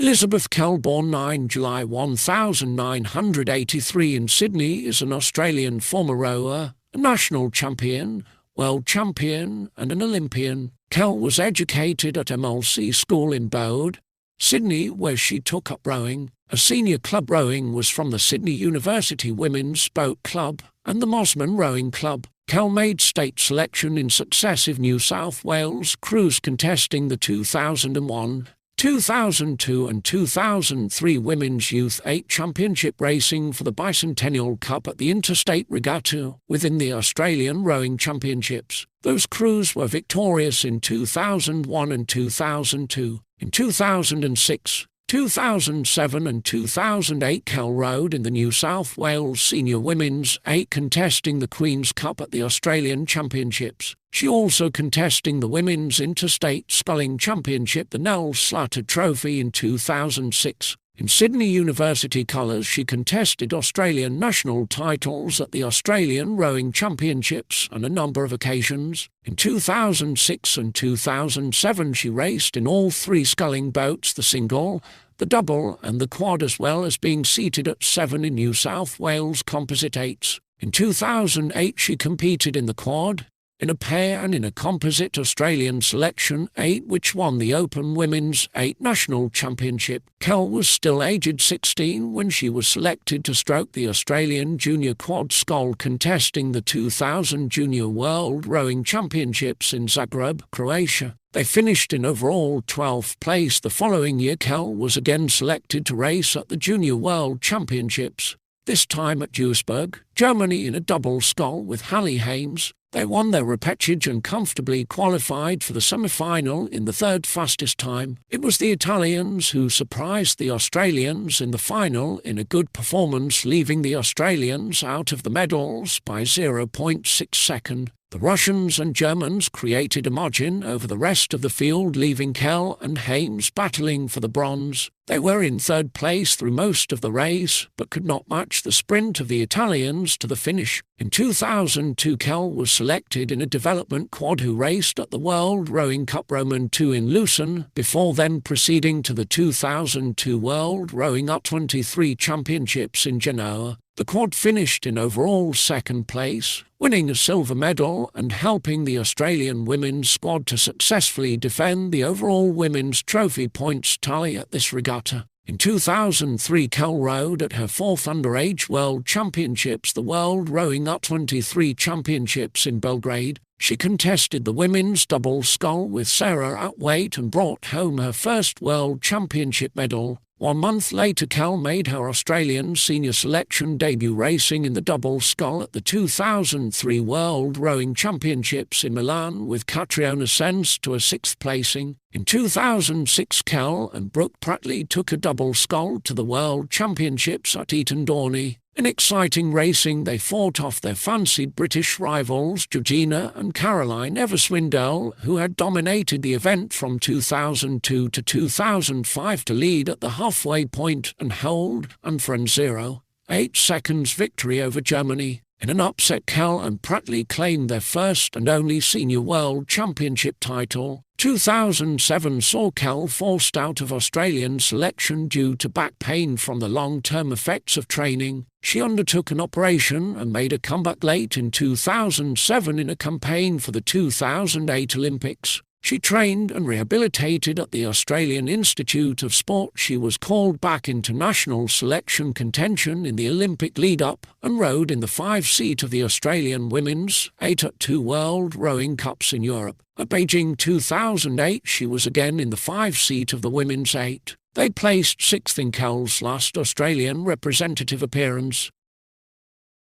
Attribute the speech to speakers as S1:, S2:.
S1: Elizabeth Kell, born 9 July 1983 in Sydney, is an Australian former rower, a national champion, world champion and an Olympian. Kell was educated at MLC School in Burwood, Sydney, where she took up rowing. A senior club rowing was from the Sydney University Women's Boat Club and the Mosman Rowing Club. Kell made state selection in successive New South Wales crews contesting the 2001, 2002 and 2003 Women's Youth 8 Championship racing for the Bicentennial Cup at the Interstate Regatta within the Australian Rowing Championships. Those crews were victorious in 2001 and 2002. In 2006, 2007 and 2008 Kell rowed in the New South Wales Senior Women's 8 contesting the Queen's Cup at the Australian Championships. She also contesting the Women's Interstate Sculling Championship, the Nell Slatter Trophy in 2006. In Sydney University colours, she contested Australian national titles at the Australian Rowing Championships on a number of occasions. In 2006 and 2007 she raced in all three sculling boats, the single, the double and the quad, as well as being seated at 7 in New South Wales Composite 8s. In 2008 she competed in the quad, in a pair and in a composite Australian Selection 8, which won the Open Women's 8 National Championship. Kell was still aged 16 when she was selected to stroke the Australian Junior Quad Scull contesting the 2000 Junior World Rowing Championships in Zagreb, Croatia. They finished in overall 12th place. The following year Kell was again selected to race at the Junior World Championships, this time at Duisburg, Germany, in a double scull with Hallie Hames. They won their repechage and comfortably qualified for the semi-final in the third fastest time. It was the Italians who surprised the Australians in the final in a good performance, leaving the Australians out of the medals by 0.6 seconds. The Russians and Germans created a margin over the rest of the field, leaving Kell and Hames battling for the bronze. They were in third place through most of the race, but could not match the sprint of the Italians to the finish. In 2002 Kell was selected in a development quad who raced at the World Rowing Cup Roman 2 in Lucerne, before then proceeding to the 2002 World Rowing U23 Championships in Genoa. The quad finished in overall second place, winning a silver medal and helping the Australian women's squad to successfully defend the overall women's trophy points tally at this regatta. In 2003 Kell rowed at her 4th Underage World Championships, the World Rowing U23 Championships in Belgrade. She contested the women's double scull with Sarah at weight and brought home her first World Championship medal. 1 month later Kell made her Australian senior selection debut racing in the double scull at the 2003 World Rowing Championships in Milan, with Catriona Sense to a 6th placing. In 2006 Kell and Brooke Pratley took a double scull to the World Championships at Eton Dorney. In exciting racing they fought off their fancied British rivals Georgina and Caroline Everswindell, who had dominated the event from 2002 to 2005 to lead at the halfway point and hold, and for a 0.8 seconds victory over Germany. In an upset, Kell and Pratley claimed their first and only senior world championship title. 2007 saw Kell forced out of Australian selection due to back pain from the long-term effects of training. She undertook an operation and made a comeback late in 2007 in a campaign for the 2008 Olympics. She trained and rehabilitated at the Australian Institute of Sport. She was called back into national selection contention in the Olympic lead-up and rowed in the 5-seat of the Australian Women's 8 at 2 World Rowing Cups in Europe. At Beijing 2008 she was again in the 5-seat of the Women's 8. They placed 6th in Kell's last Australian representative appearance.